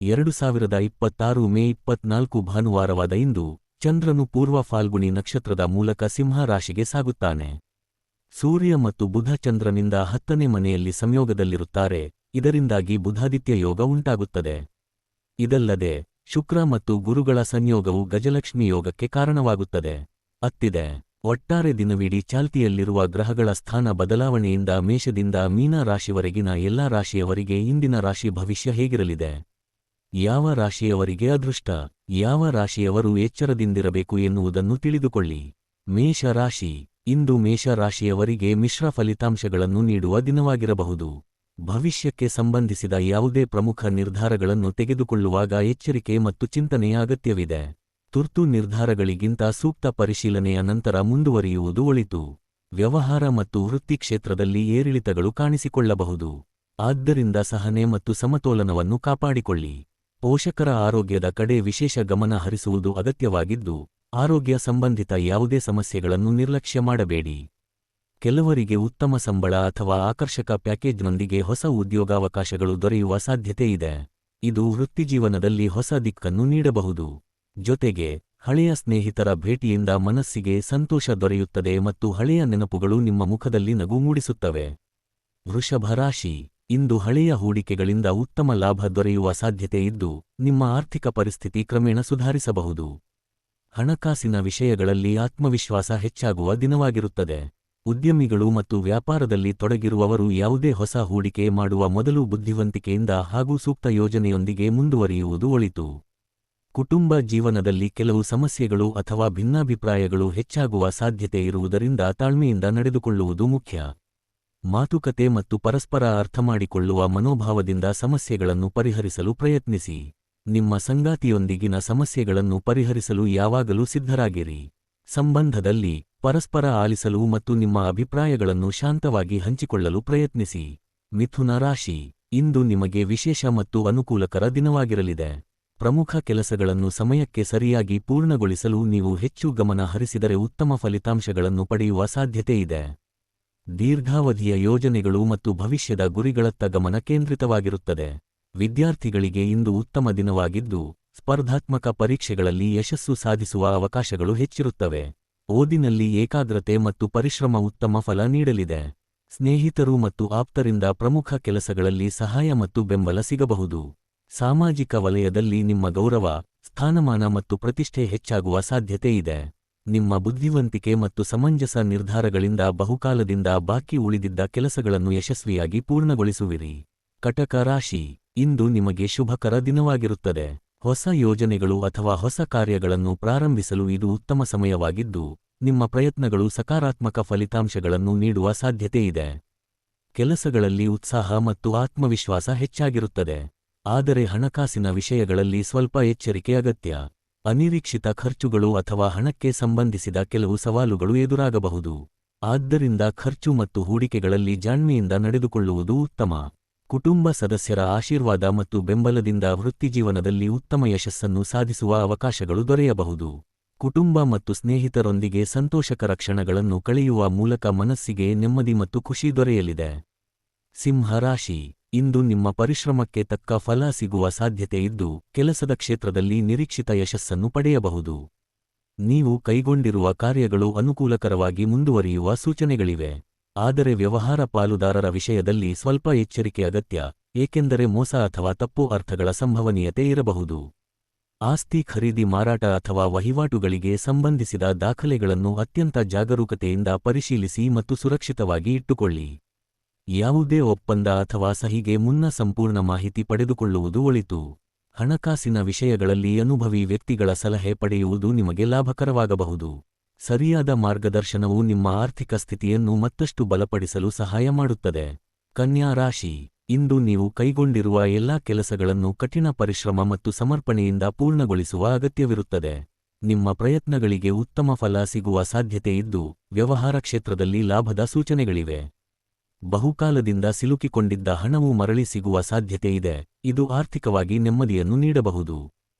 2026 ಮೇ 24 ಭಾನುವಾರವಾದ ಇಂದು ಚಂದ್ರನು ಪೂರ್ವ ಫಾಲ್ಗುಣಿ ನಕ್ಷತ್ರದ ಮೂಲಕ ಸಿಂಹ ರಾಶಿಗೆ ಸಾಗುತ್ತಾನೆ. ಸೂರ್ಯ ಮತ್ತು ಬುಧ ಚಂದ್ರನಿಂದ 10ನೇ ಮನೆಯಲ್ಲಿ ಸಂಯೋಗದಲ್ಲಿರುತ್ತಾರೆ, ಇದರಿಂದಾಗಿ ಬುಧಾದಿತ್ಯ ಯೋಗ ಉಂಟಾಗುತ್ತದೆ. ಇದಲ್ಲದೆ ಶುಕ್ರ ಮತ್ತು ಗುರುಗಳ ಸಂಯೋಗವು ಗಜಲಕ್ಷ್ಮಿ ಯೋಗಕ್ಕೆ ಕಾರಣವಾಗುತ್ತದೆ. ಅತ್ತಿದೆ. ಒಟ್ಟಾರೆ ದಿನವಿಡೀ ಚಾಲ್ತಿಯಲ್ಲಿರುವ ಗ್ರಹಗಳ ಸ್ಥಾನ ಬದಲಾವಣೆಯಿಂದ ಮೇಷದಿಂದ ಮೀನ ರಾಶಿವರೆಗಿನ ಎಲ್ಲಾ ರಾಶಿಯವರಿಗೆ ಇಂದಿನ ರಾಶಿ ಭವಿಷ್ಯ ಹೇಗಿರಲಿದೆ, ಯಾವ ರಾಶಿಯವರಿಗೆ ಅದೃಷ್ಟ, ಯಾವ ರಾಶಿಯವರು ಎಚ್ಚರದಿಂದಿರಬೇಕು ಎನ್ನುವುದನ್ನು ತಿಳಿದುಕೊಳ್ಳಿ. ಮೇಷ ರಾಶಿ. ಇಂದು ಮೇಷ ರಾಶಿಯವರಿಗೆ ಮಿಶ್ರ ಫಲಿತಾಂಶಗಳನ್ನು ನೀಡುವ ದಿನವಾಗಿರಬಹುದು. ಭವಿಷ್ಯಕ್ಕೆ ಸಂಬಂಧಿಸಿದ ಯಾವುದೇ ಪ್ರಮುಖ ನಿರ್ಧಾರಗಳನ್ನು ತೆಗೆದುಕೊಳ್ಳುವಾಗ ಎಚ್ಚರಿಕೆ ಮತ್ತು ಚಿಂತನೆಯ ಅಗತ್ಯವಿದೆ. ತುರ್ತು ನಿರ್ಧಾರಗಳಿಗಿಂತ ಸೂಕ್ತ ಪರಿಶೀಲನೆಯ ನಂತರ ಮುಂದುವರಿಯುವುದು ಒಳಿತು. ವ್ಯವಹಾರ ಮತ್ತು ವೃತ್ತಿ ಕ್ಷೇತ್ರದಲ್ಲಿ ಏರಿಳಿತಗಳು ಕಾಣಿಸಿಕೊಳ್ಳಬಹುದು. ಆದ್ದರಿಂದ ಸಹನೆ ಮತ್ತು ಸಮತೋಲನವನ್ನು ಕಾಪಾಡಿಕೊಳ್ಳಿ. ಪೋಷಕರ ಆರೋಗ್ಯದ ಕಡೆ ವಿಶೇಷ ಗಮನ ಹರಿಸುವುದು ಅಗತ್ಯವಾಗಿದ್ದು, ಆರೋಗ್ಯ ಸಂಬಂಧಿತ ಯಾವುದೇ ಸಮಸ್ಯೆಗಳನ್ನು ನಿರ್ಲಕ್ಷ್ಯ ಮಾಡಬೇಡಿ. ಕೆಲವರಿಗೆ ಉತ್ತಮ ಸಂಬಳ ಅಥವಾ ಆಕರ್ಷಕ ಪ್ಯಾಕೇಜ್ನೊಂದಿಗೆ ಹೊಸ ಉದ್ಯೋಗಾವಕಾಶಗಳು ದೊರೆಯುವ ಸಾಧ್ಯತೆ ಇದೆ. ಇದು ವೃತ್ತಿಜೀವನದಲ್ಲಿ ಹೊಸ ದಿಕ್ಕನ್ನು ನೀಡಬಹುದು. ಜೊತೆಗೆ ಹಳೆಯ ಸ್ನೇಹಿತರ ಭೇಟಿಯಿಂದ ಮನಸ್ಸಿಗೆ ಸಂತೋಷ ದೊರೆಯುತ್ತದೆ ಮತ್ತು ಹಳೆಯ ನೆನಪುಗಳು ನಿಮ್ಮ ಮುಖದಲ್ಲಿ ನಗು ಮೂಡಿಸುತ್ತವೆ. ವೃಷಭ ರಾಶಿ. ಇಂದು ಹಳೆಯ ಹೂಡಿಕೆಗಳಿಂದ ಉತ್ತಮ ಲಾಭ ದೊರೆಯುವ ಸಾಧ್ಯತೆ ಇದ್ದು, ನಿಮ್ಮ ಆರ್ಥಿಕ ಪರಿಸ್ಥಿತಿ ಕ್ರಮೇಣ ಸುಧಾರಿಸಬಹುದು. ಹಣಕಾಸಿನ ವಿಷಯಗಳಲ್ಲಿ ಆತ್ಮವಿಶ್ವಾಸ ಹೆಚ್ಚಾಗುವ ದಿನವಾಗಿರುತ್ತದೆ. ಉದ್ಯಮಿಗಳು ಮತ್ತು ವ್ಯಾಪಾರದಲ್ಲಿ ತೊಡಗಿರುವವರು ಯಾವುದೇ ಹೊಸ ಹೂಡಿಕೆ ಮಾಡುವ ಮೊದಲು ಬುದ್ಧಿವಂತಿಕೆಯಿಂದ ಹಾಗೂ ಸೂಕ್ತ ಯೋಜನೆಯೊಂದಿಗೆ ಮುಂದುವರಿಯುವುದು ಒಳಿತು. ಕುಟುಂಬ ಜೀವನದಲ್ಲಿ ಕೆಲವು ಸಮಸ್ಯೆಗಳು ಅಥವಾ ಭಿನ್ನಾಭಿಪ್ರಾಯಗಳು ಹೆಚ್ಚಾಗುವ ಸಾಧ್ಯತೆ ಇರುವುದರಿಂದ ತಾಳ್ಮೆಯಿಂದ ನಡೆದುಕೊಳ್ಳುವುದು ಮುಖ್ಯ. ಮಾತುಕತೆ ಮತ್ತು ಪರಸ್ಪರ ಅರ್ಥಮಾಡಿಕೊಳ್ಳುವ ಮನೋಭಾವದಿಂದ ಸಮಸ್ಯೆಗಳನ್ನು ಪರಿಹರಿಸಲು ಪ್ರಯತ್ನಿಸಿ. ನಿಮ್ಮ ಸಂಗಾತಿಯೊಂದಿಗಿನ ಸಮಸ್ಯೆಗಳನ್ನು ಪರಿಹರಿಸಲು ಯಾವಾಗಲೂ ಸಿದ್ಧರಾಗಿರಿ. ಸಂಬಂಧದಲ್ಲಿ ಪರಸ್ಪರ ಆಲಿಸಲು ಮತ್ತು ನಿಮ್ಮ ಅಭಿಪ್ರಾಯಗಳನ್ನು ಶಾಂತವಾಗಿ ಹಂಚಿಕೊಳ್ಳಲು ಪ್ರಯತ್ನಿಸಿ. ಮಿಥುನ ರಾಶಿ. ಇಂದು ನಿಮಗೆ ವಿಶೇಷ ಮತ್ತು ಅನುಕೂಲಕರ ದಿನವಾಗಿರಲಿದೆ. ಪ್ರಮುಖ ಕೆಲಸಗಳನ್ನು ಸಮಯಕ್ಕೆ ಸರಿಯಾಗಿ ಪೂರ್ಣಗೊಳಿಸಲು ನೀವು ಹೆಚ್ಚು ಗಮನ ಹರಿಸಿದರೆ ಉತ್ತಮ ಫಲಿತಾಂಶಗಳನ್ನು ಪಡೆಯುವ ಸಾಧ್ಯತೆ ಇದೆ. ದೀರ್ಘಾವಧಿಯ ಯೋಜನೆಗಳು ಮತ್ತು ಭವಿಷ್ಯದ ಗುರಿಗಳತ್ತ ಗಮನ ಕೇಂದ್ರಿತವಾಗಿರುತ್ತದೆ. ವಿದ್ಯಾರ್ಥಿಗಳಿಗೆ ಇಂದು ಉತ್ತಮ ದಿನವಾಗಿದ್ದು, ಸ್ಪರ್ಧಾತ್ಮಕ ಪರೀಕ್ಷೆಗಳಲ್ಲಿ ಯಶಸ್ಸು ಸಾಧಿಸುವ ಅವಕಾಶಗಳು ಹೆಚ್ಚಿರುತ್ತವೆ. ಓದಿನಲ್ಲಿ ಏಕಾಗ್ರತೆ ಮತ್ತು ಪರಿಶ್ರಮ ಉತ್ತಮ ಫಲ ನೀಡಲಿದೆ. ಸ್ನೇಹಿತರು ಮತ್ತು ಆಪ್ತರಿಂದ ಪ್ರಮುಖ ಕೆಲಸಗಳಲ್ಲಿ ಸಹಾಯ ಮತ್ತು ಬೆಂಬಲ ಸಿಗಬಹುದು. ಸಾಮಾಜಿಕ ವಲಯದಲ್ಲಿ ನಿಮ್ಮ ಗೌರವ, ಸ್ಥಾನಮಾನ ಮತ್ತು ಪ್ರತಿಷ್ಠೆ ಹೆಚ್ಚಾಗುವ ಸಾಧ್ಯತೆ ಇದೆ. ನಿಮ್ಮ ಬುದ್ಧಿವಂತಿಕೆ ಮತ್ತು ಸಮಂಜಸ ನಿರ್ಧಾರಗಳಿಂದ ಬಹುಕಾಲದಿಂದ ಬಾಕಿ ಉಳಿದಿದ್ದ ಕೆಲಸಗಳನ್ನು ಯಶಸ್ವಿಯಾಗಿ ಪೂರ್ಣಗೊಳಿಸುವಿರಿ. ಕಟಕ ರಾಶಿ. ಇಂದು ನಿಮಗೆ ಶುಭಕರ ದಿನವಾಗಿರುತ್ತದೆ. ಹೊಸ ಯೋಜನೆಗಳು ಅಥವಾ ಹೊಸ ಕಾರ್ಯಗಳನ್ನು ಪ್ರಾರಂಭಿಸಲು ಇದು ಉತ್ತಮ ಸಮಯವಾಗಿದ್ದು, ನಿಮ್ಮ ಪ್ರಯತ್ನಗಳು ಸಕಾರಾತ್ಮಕ ಫಲಿತಾಂಶಗಳನ್ನು ನೀಡುವ ಸಾಧ್ಯತೆ ಇದೆ. ಕೆಲಸಗಳಲ್ಲಿ ಉತ್ಸಾಹ ಮತ್ತು ಆತ್ಮವಿಶ್ವಾಸ ಹೆಚ್ಚಾಗಿರುತ್ತದೆ. ಆದರೆ ಹಣಕಾಸಿನ ವಿಷಯಗಳಲ್ಲಿ ಸ್ವಲ್ಪ ಎಚ್ಚರಿಕೆ ಅಗತ್ಯ. ಅನಿರೀಕ್ಷಿತ ಖರ್ಚುಗಳು ಅಥವಾ ಹಣಕ್ಕೆ ಸಂಬಂಧಿಸಿದ ಕೆಲವು ಸವಾಲುಗಳು ಎದುರಾಗಬಹುದು. ಆದ್ದರಿಂದ ಖರ್ಚು ಮತ್ತು ಹೂಡಿಕೆಗಳಲ್ಲಿ ಜಾಣ್ಮೆಯಿಂದ ನಡೆದುಕೊಳ್ಳುವುದು ಉತ್ತಮ. ಕುಟುಂಬ ಸದಸ್ಯರ ಆಶೀರ್ವಾದ ಮತ್ತು ಬೆಂಬಲದಿಂದ ವೃತ್ತಿಜೀವನದಲ್ಲಿ ಉತ್ತಮ ಯಶಸ್ಸನ್ನು ಸಾಧಿಸುವ ಅವಕಾಶಗಳು ದೊರೆಯಬಹುದು. ಕುಟುಂಬ ಮತ್ತು ಸ್ನೇಹಿತರೊಂದಿಗೆ ಸಂತೋಷಕರ ಕ್ಷಣಗಳನ್ನು ಕಳೆಯುವ ಮೂಲಕ ಮನಸ್ಸಿಗೆ ನೆಮ್ಮದಿ ಮತ್ತು ಖುಷಿ ದೊರೆಯಲಿದೆ. ಸಿಂಹ ರಾಶಿ. ಇಂದು ನಿಮ್ಮ ಪರಿಶ್ರಮಕ್ಕೆ ತಕ್ಕ ಫಲ ಸಿಗುವ ಸಾಧ್ಯತೆ ಇದ್ದು, ಕೆಲಸದ ಕ್ಷೇತ್ರದಲ್ಲಿ ನಿರೀಕ್ಷಿತ ಯಶಸ್ಸನ್ನು ಪಡೆಯಬಹುದು. ನೀವು ಕೈಗೊಂಡಿರುವ ಕಾರ್ಯಗಳು ಅನುಕೂಲಕರವಾಗಿ ಮುಂದುವರಿಯುವ ಸೂಚನೆಗಳಿವೆ. ಆದರೆ ವ್ಯವಹಾರ ಪಾಲುದಾರರ ವಿಷಯದಲ್ಲಿ ಸ್ವಲ್ಪ ಎಚ್ಚರಿಕೆ ಅಗತ್ಯ, ಏಕೆಂದರೆ ಮೋಸ ಅಥವಾ ತಪ್ಪು ಅರ್ಥಗಳ ಸಂಭವನೀಯತೆ ಇರಬಹುದು. ಆಸ್ತಿ ಖರೀದಿ ಮಾರಾಟ ಅಥವಾ ವಹಿವಾಟುಗಳಿಗೆ ಸಂಬಂಧಿಸಿದ ದಾಖಲೆಗಳನ್ನು ಅತ್ಯಂತ ಜಾಗರೂಕತೆಯಿಂದ ಪರಿಶೀಲಿಸಿ ಮತ್ತು ಸುರಕ್ಷಿತವಾಗಿ ಇಟ್ಟುಕೊಳ್ಳಿ. ಯಾವುದೇ ಒಪ್ಪಂದ ಅಥವಾ ಸಹಿಗೆ ಮುನ್ನ ಸಂಪೂರ್ಣ ಮಾಹಿತಿ ಪಡೆದುಕೊಳ್ಳುವುದು ಒಳಿತು. ಹಣಕಾಸಿನ ವಿಷಯಗಳಲ್ಲಿ ಅನುಭವಿ ವ್ಯಕ್ತಿಗಳ ಸಲಹೆ ಪಡೆಯುವುದು ನಿಮಗೆ ಲಾಭಕರವಾಗಬಹುದು. ಸರಿಯಾದ ಮಾರ್ಗದರ್ಶನವು ನಿಮ್ಮ ಆರ್ಥಿಕ ಸ್ಥಿತಿಯನ್ನು ಮತ್ತಷ್ಟು ಬಲಪಡಿಸಲು ಸಹಾಯ ಮಾಡುತ್ತದೆ. ಕನ್ಯಾ ರಾಶಿ. ಇಂದು ನೀವು ಕೈಗೊಂಡಿರುವ ಎಲ್ಲಾ ಕೆಲಸಗಳನ್ನು ಕಠಿಣ ಪರಿಶ್ರಮ ಮತ್ತು ಸಮರ್ಪಣೆಯಿಂದ ಪೂರ್ಣಗೊಳಿಸುವ ಅಗತ್ಯವಿರುತ್ತದೆ. ನಿಮ್ಮ ಪ್ರಯತ್ನಗಳಿಗೆ ಉತ್ತಮ ಫಲ ಸಿಗುವ ಸಾಧ್ಯತೆ ಇದ್ದು, ವ್ಯವಹಾರ ಕ್ಷೇತ್ರದಲ್ಲಿ ಲಾಭದ ಸೂಚನೆಗಳಿವೆ. ಬಹುಕಾಲದಿಂದ ಸಿಲುಕಿಕೊಂಡಿದ್ದ ಹಣವು ಮರಳಿ ಸಿಗುವ ಸಾಧ್ಯತೆ ಇದೆ, ಇದು ಆರ್ಥಿಕವಾಗಿ ನೆಮ್ಮದಿಯನ್ನು ನೀಡಬಹುದು.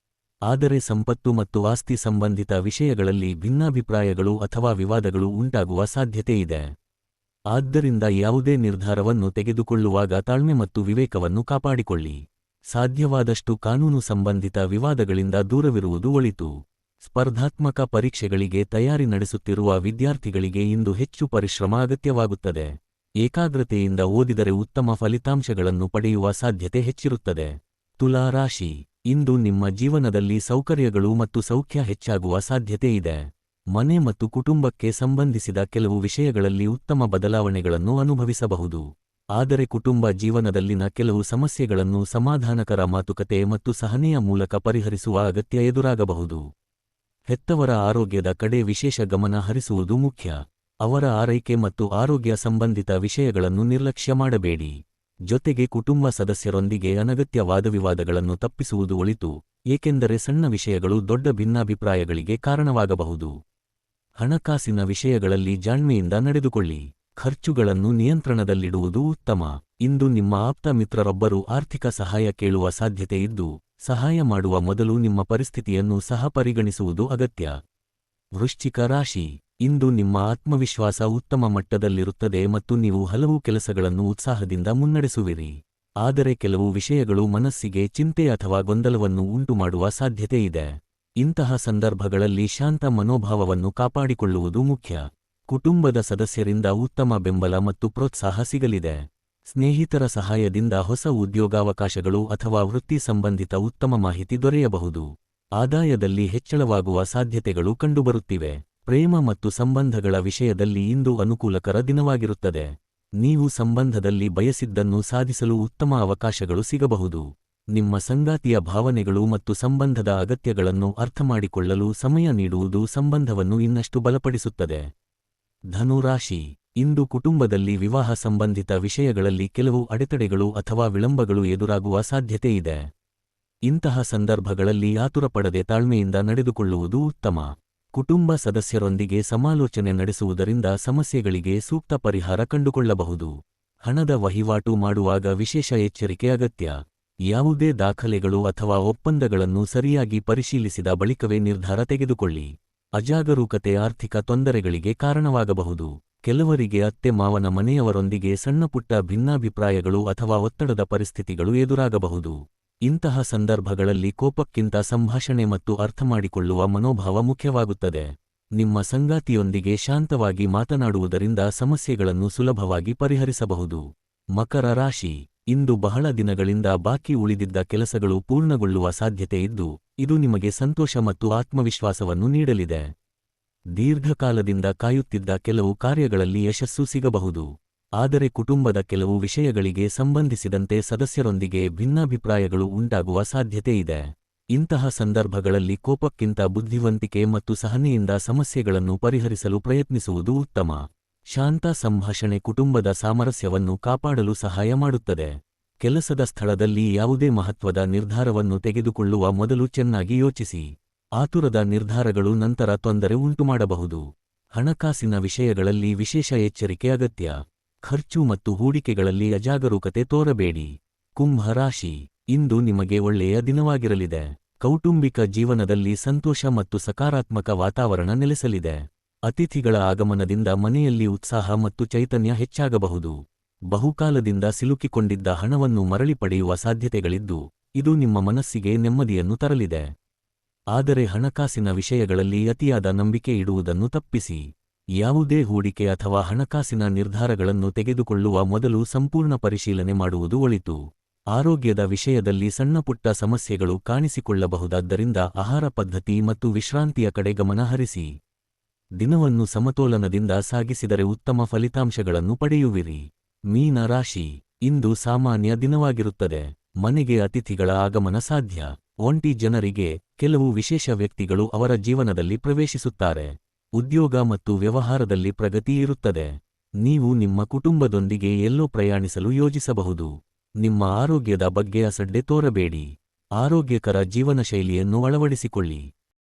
ಆದರೆ ಸಂಪತ್ತು ಮತ್ತು ಆಸ್ತಿ ಸಂಬಂಧಿತ ವಿಷಯಗಳಲ್ಲಿ ಭಿನ್ನಾಭಿಪ್ರಾಯಗಳು ಅಥವಾ ವಿವಾದಗಳು ಉಂಟಾಗುವ ಸಾಧ್ಯತೆ ಇದೆ. ಆದ್ದರಿಂದ ಯಾವುದೇ ನಿರ್ಧಾರವನ್ನು ತೆಗೆದುಕೊಳ್ಳುವಾಗ ತಾಳ್ಮೆ ಮತ್ತು ವಿವೇಕವನ್ನು ಕಾಪಾಡಿಕೊಳ್ಳಿ. ಸಾಧ್ಯವಾದಷ್ಟು ಕಾನೂನು ಸಂಬಂಧಿತ ವಿವಾದಗಳಿಂದ ದೂರವಿರುವುದು ಒಳಿತು. ಸ್ಪರ್ಧಾತ್ಮಕ ಪರೀಕ್ಷೆಗಳಿಗೆ ತಯಾರಿ ನಡೆಸುತ್ತಿರುವ ವಿದ್ಯಾರ್ಥಿಗಳಿಗೆ ಇಂದು ಹೆಚ್ಚು ಪರಿಶ್ರಮ ಅಗತ್ಯವಾಗುತ್ತದೆ. ಏಕಾಗ್ರತೆಯಿಂದ ಓದಿದರೆ ಉತ್ತಮ ಫಲಿತಾಂಶಗಳನ್ನು ಪಡೆಯುವ ಸಾಧ್ಯತೆ ಹೆಚ್ಚಿರುತ್ತದೆ. ತುಲಾ ರಾಶಿ, ಇಂದು ನಿಮ್ಮ ಜೀವನದಲ್ಲಿ ಸೌಕರ್ಯಗಳು ಮತ್ತು ಸೌಖ್ಯ ಹೆಚ್ಚಾಗುವ ಸಾಧ್ಯತೆ ಇದೆ. ಮನೆ ಮತ್ತು ಕುಟುಂಬಕ್ಕೆ ಸಂಬಂಧಿಸಿದ ಕೆಲವು ವಿಷಯಗಳಲ್ಲಿ ಉತ್ತಮ ಬದಲಾವಣೆಗಳನ್ನು ಅನುಭವಿಸಬಹುದು. ಆದರೆ ಕುಟುಂಬ ಜೀವನದಲ್ಲಿನ ಕೆಲವು ಸಮಸ್ಯೆಗಳನ್ನು ಸಮಾಧಾನಕರ ಮಾತುಕತೆ ಮತ್ತು ಸಹನೆಯ ಮೂಲಕ ಪರಿಹರಿಸುವ ಅಗತ್ಯ ಎದುರಾಗಬಹುದು. ಹೆತ್ತವರ ಆರೋಗ್ಯದ ಕಡೆ ವಿಶೇಷ ಗಮನ ಹರಿಸುವುದು ಮುಖ್ಯ. ಅವರ ಆರೈಕೆ ಮತ್ತು ಆರೋಗ್ಯ ಸಂಬಂಧಿತ ವಿಷಯಗಳನ್ನು ನಿರ್ಲಕ್ಷ್ಯ ಮಾಡಬೇಡಿ. ಜೊತೆಗೆ ಕುಟುಂಬ ಸದಸ್ಯರೊಂದಿಗೆ ಅನಗತ್ಯ ವಾದವಿವಾದಗಳನ್ನು ತಪ್ಪಿಸುವುದು ಒಳಿತು, ಏಕೆಂದರೆ ಸಣ್ಣ ವಿಷಯಗಳು ದೊಡ್ಡ ಭಿನ್ನಾಭಿಪ್ರಾಯಗಳಿಗೆ ಕಾರಣವಾಗಬಹುದು. ಹಣಕಾಸಿನ ವಿಷಯಗಳಲ್ಲಿ ಜಾಣ್ಮೆಯಿಂದ ನಡೆದುಕೊಳ್ಳಿ. ಖರ್ಚುಗಳನ್ನು ನಿಯಂತ್ರಣದಲ್ಲಿಡುವುದು ಉತ್ತಮ. ಇಂದು ನಿಮ್ಮ ಆಪ್ತ ಮಿತ್ರರೊಬ್ಬರು ಆರ್ಥಿಕ ಸಹಾಯ ಕೇಳುವ ಸಾಧ್ಯತೆ ಇದ್ದು, ಸಹಾಯ ಮಾಡುವ ಮೊದಲು ನಿಮ್ಮ ಪರಿಸ್ಥಿತಿಯನ್ನು ಸಹ ಪರಿಗಣಿಸುವುದು ಅಗತ್ಯ. ವೃಶ್ಚಿಕ ರಾಶಿ, ಇಂದು ನಿಮ್ಮ ಆತ್ಮವಿಶ್ವಾಸ ಉತ್ತಮ ಮಟ್ಟದಲ್ಲಿರುತ್ತದೆ ಮತ್ತು ನೀವು ಹಲವು ಕೆಲಸಗಳನ್ನು ಉತ್ಸಾಹದಿಂದ ಮುನ್ನಡೆಸುವಿರಿ. ಆದರೆ ಕೆಲವು ವಿಷಯಗಳು ಮನಸ್ಸಿಗೆ ಚಿಂತೆ ಅಥವಾ ಗೊಂದಲವನ್ನು ಉಂಟುಮಾಡುವ ಸಾಧ್ಯತೆ ಇದೆ. ಇಂತಹ ಸಂದರ್ಭಗಳಲ್ಲಿ ಶಾಂತ ಮನೋಭಾವವನ್ನು ಕಾಪಾಡಿಕೊಳ್ಳುವುದು ಮುಖ್ಯ. ಕುಟುಂಬದ ಸದಸ್ಯರಿಂದ ಉತ್ತಮ ಬೆಂಬಲ ಮತ್ತು ಪ್ರೋತ್ಸಾಹ ಸಿಗಲಿದೆ. ಸ್ನೇಹಿತರ ಸಹಾಯದಿಂದ ಹೊಸ ಉದ್ಯೋಗಾವಕಾಶಗಳು ಅಥವಾ ವೃತ್ತಿ ಸಂಬಂಧಿತ ಉತ್ತಮ ಮಾಹಿತಿ ದೊರೆಯಬಹುದು. ಆದಾಯದಲ್ಲಿ ಹೆಚ್ಚಳವಾಗುವ ಸಾಧ್ಯತೆಗಳು ಕಂಡುಬರುತ್ತಿವೆ. ಪ್ರೇಮ ಮತ್ತು ಸಂಬಂಧಗಳ ವಿಷಯದಲ್ಲಿ ಇಂದು ಅನುಕೂಲಕರ ದಿನವಾಗಿರುತ್ತದೆ. ನೀವು ಸಂಬಂಧದಲ್ಲಿ ಬಯಸಿದ್ದನ್ನು ಸಾಧಿಸಲು ಉತ್ತಮ ಅವಕಾಶಗಳು ಸಿಗಬಹುದು. ನಿಮ್ಮ ಸಂಗಾತಿಯ ಭಾವನೆಗಳು ಮತ್ತು ಸಂಬಂಧದ ಅಗತ್ಯಗಳನ್ನು ಅರ್ಥಮಾಡಿಕೊಳ್ಳಲು ಸಮಯ ನೀಡುವುದು ಸಂಬಂಧವನ್ನು ಇನ್ನಷ್ಟು ಬಲಪಡಿಸುತ್ತದೆ. ಧನು ರಾಶಿ, ಇಂದು ಕುಟುಂಬದಲ್ಲಿ ವಿವಾಹ ಸಂಬಂಧಿತ ವಿಷಯಗಳಲ್ಲಿ ಕೆಲವು ಅಡೆತಡೆಗಳು ಅಥವಾ ವಿಳಂಬಗಳು ಎದುರಾಗುವ ಸಾಧ್ಯತೆ ಇದೆ. ಇಂತಹ ಸಂದರ್ಭಗಳಲ್ಲಿ ಆತುರಪಡದೆ ತಾಳ್ಮೆಯಿಂದ ನಡೆದುಕೊಳ್ಳುವುದು ಉತ್ತಮ. ಕುಟುಂಬ ಸದಸ್ಯರೊಂದಿಗೆ ಸಮಾಲೋಚನೆ ನಡೆಸುವುದರಿಂದ ಸಮಸ್ಯೆಗಳಿಗೆ ಸೂಕ್ತ ಪರಿಹಾರ ಕಂಡುಕೊಳ್ಳಬಹುದು. ಹಣದ ವಹಿವಾಟು ಮಾಡುವಾಗ ವಿಶೇಷ ಎಚ್ಚರಿಕೆ ಅಗತ್ಯ. ಯಾವುದೇ ದಾಖಲೆಗಳು ಅಥವಾ ಒಪ್ಪಂದಗಳನ್ನು ಸರಿಯಾಗಿ ಪರಿಶೀಲಿಸಿದ ಬಳಿಕವೇ ನಿರ್ಧಾರ ತೆಗೆದುಕೊಳ್ಳಿ. ಅಜಾಗರೂಕತೆ ಆರ್ಥಿಕ ತೊಂದರೆಗಳಿಗೆ ಕಾರಣವಾಗಬಹುದು. ಕೆಲವರಿಗೆ ಅತ್ತೆ ಮಾವನ ಮನೆಯವರೊಂದಿಗೆ ಸಣ್ಣಪುಟ್ಟ ಭಿನ್ನಾಭಿಪ್ರಾಯಗಳು ಅಥವಾ ಒತ್ತಡದ ಪರಿಸ್ಥಿತಿಗಳು ಎದುರಾಗಬಹುದು. ಇಂತಹ ಸಂದರ್ಭಗಳಲ್ಲಿ ಕೋಪಕ್ಕಿಂತ ಸಂಭಾಷಣೆ ಮತ್ತು ಅರ್ಥಮಾಡಿಕೊಳ್ಳುವ ಮನೋಭಾವ ಮುಖ್ಯವಾಗುತ್ತದೆ. ನಿಮ್ಮ ಸಂಗಾತಿಯೊಂದಿಗೆ ಶಾಂತವಾಗಿ ಮಾತನಾಡುವುದರಿಂದ ಸಮಸ್ಯೆಗಳನ್ನು ಸುಲಭವಾಗಿ ಪರಿಹರಿಸಬಹುದು. ಮಕರ ರಾಶಿ, ಇಂದು ಬಹಳ ದಿನಗಳಿಂದ ಬಾಕಿ ಉಳಿದಿದ್ದ ಕೆಲಸಗಳು ಪೂರ್ಣಗೊಳ್ಳುವ ಸಾಧ್ಯತೆ ಇದ್ದು, ಇದು ನಿಮಗೆ ಸಂತೋಷ ಮತ್ತು ಆತ್ಮವಿಶ್ವಾಸವನ್ನು ನೀಡಲಿದೆ. ದೀರ್ಘಕಾಲದಿಂದ ಕಾಯುತ್ತಿದ್ದ ಕೆಲವು ಕಾರ್ಯಗಳಲ್ಲಿ ಯಶಸ್ಸು ಸಿಗಬಹುದು. ಆದರೆ ಕುಟುಂಬದ ಕೆಲವು ವಿಷಯಗಳಿಗೆ ಸಂಬಂಧಿಸಿದಂತೆ ಸದಸ್ಯರೊಂದಿಗೆ ಭಿನ್ನಾಭಿಪ್ರಾಯಗಳು ಉಂಟಾಗುವ ಸಾಧ್ಯತೆ ಇದೆ. ಇಂತಹ ಸಂದರ್ಭಗಳಲ್ಲಿ ಕೋಪಕ್ಕಿಂತ ಬುದ್ಧಿವಂತಿಕೆ ಮತ್ತು ಸಹನೆಯಿಂದ ಸಮಸ್ಯೆಗಳನ್ನು ಪರಿಹರಿಸಲು ಪ್ರಯತ್ನಿಸುವುದು ಉತ್ತಮ. ಶಾಂತ ಸಂಭಾಷಣೆ ಕುಟುಂಬದ ಸಾಮರಸ್ಯವನ್ನು ಕಾಪಾಡಲು ಸಹಾಯ ಮಾಡುತ್ತದೆ. ಕೆಲಸದ ಸ್ಥಳದಲ್ಲಿ ಯಾವುದೇ ಮಹತ್ವದ ನಿರ್ಧಾರವನ್ನು ತೆಗೆದುಕೊಳ್ಳುವ ಮೊದಲು ಚೆನ್ನಾಗಿ ಯೋಚಿಸಿ. ಆತುರದ ನಿರ್ಧಾರಗಳು ನಂತರ ತೊಂದರೆ ಉಂಟುಮಾಡಬಹುದು. ಹಣಕಾಸಿನ ವಿಷಯಗಳಲ್ಲಿ ವಿಶೇಷ ಎಚ್ಚರಿಕೆ ಅಗತ್ಯ. ಖರ್ಚು ಮತ್ತು ಹೂಡಿಕೆಗಳಲ್ಲಿ ಅಜಾಗರೂಕತೆ ತೋರಬೇಡಿ. ಕುಂಭ ರಾಶಿ, ಇಂದು ನಿಮಗೆ ಒಳ್ಳೆಯ ದಿನವಾಗಿರಲಿದೆ. ಕೌಟುಂಬಿಕ ಜೀವನದಲ್ಲಿ ಸಂತೋಷ ಮತ್ತು ಸಕಾರಾತ್ಮಕ ವಾತಾವರಣ ನೆಲೆಸಲಿದೆ. ಅತಿಥಿಗಳ ಆಗಮನದಿಂದ ಮನೆಯಲ್ಲಿ ಉತ್ಸಾಹ ಮತ್ತು ಚೈತನ್ಯ ಹೆಚ್ಚಾಗಬಹುದು. ಬಹುಕಾಲದಿಂದ ಸಿಲುಕಿಕೊಂಡಿದ್ದ ಹಣವನ್ನು ಮರಳಿ ಪಡೆಯುವ ಸಾಧ್ಯತೆಗಳಿದ್ದು, ಇದು ನಿಮ್ಮ ಮನಸ್ಸಿಗೆ ನೆಮ್ಮದಿಯನ್ನು ತರಲಿದೆ. ಆದರೆ ಹಣಕಾಸಿನ ವಿಷಯಗಳಲ್ಲಿ ಅತಿಯಾದ ನಂಬಿಕೆ ಇಡುವುದನ್ನು ತಪ್ಪಿಸಿ. ಯಾವುದೇ ಹೂಡಿಕೆ ಅಥವಾ ಹಣಕಾಸಿನ ನಿರ್ಧಾರಗಳನ್ನು ತೆಗೆದುಕೊಳ್ಳುವ ಮೊದಲು ಸಂಪೂರ್ಣ ಪರಿಶೀಲನೆ ಮಾಡುವುದು ಒಳಿತು. ಆರೋಗ್ಯದ ವಿಷಯದಲ್ಲಿ ಸಣ್ಣಪುಟ್ಟ ಸಮಸ್ಯೆಗಳು ಕಾಣಿಸಿಕೊಳ್ಳಬಹುದಾದ್ದರಿಂದ ಆಹಾರ ಪದ್ಧತಿ ಮತ್ತು ವಿಶ್ರಾಂತಿಯ ಕಡೆ ಗಮನ ಹರಿಸಿ. ದಿನವನ್ನು ಸಮತೋಲನದಿಂದ ಸಾಗಿಸಿದರೆ ಉತ್ತಮ ಫಲಿತಾಂಶಗಳನ್ನು ಪಡೆಯುವಿರಿ. ಮೀನ ರಾಶಿ, ಇಂದು ಸಾಮಾನ್ಯ ದಿನವಾಗಿರುತ್ತದೆ. ಮನೆಗೆ ಅತಿಥಿಗಳ ಆಗಮನ ಸಾಧ್ಯ. ಒಂಟಿ ಜನರಿಗೆ ಕೆಲವು ವಿಶೇಷ ವ್ಯಕ್ತಿಗಳು ಅವರ ಜೀವನದಲ್ಲಿ ಪ್ರವೇಶಿಸುತ್ತಾರೆ. ಉದ್ಯೋಗ ಮತ್ತು ವ್ಯವಹಾರದಲ್ಲಿ ಪ್ರಗತಿ ಇರುತ್ತದೆ. ನೀವು ನಿಮ್ಮ ಕುಟುಂಬದೊಂದಿಗೆ ಎಲ್ಲೋ ಪ್ರಯಾಣಿಸಲು ಯೋಜಿಸಬಹುದು. ನಿಮ್ಮ ಆರೋಗ್ಯದ ಬಗ್ಗೆ ಅಸಡ್ಡೆ ತೋರಬೇಡಿ. ಆರೋಗ್ಯಕರ ಜೀವನಶೈಲಿಯನ್ನು ಅಳವಡಿಸಿಕೊಳ್ಳಿ.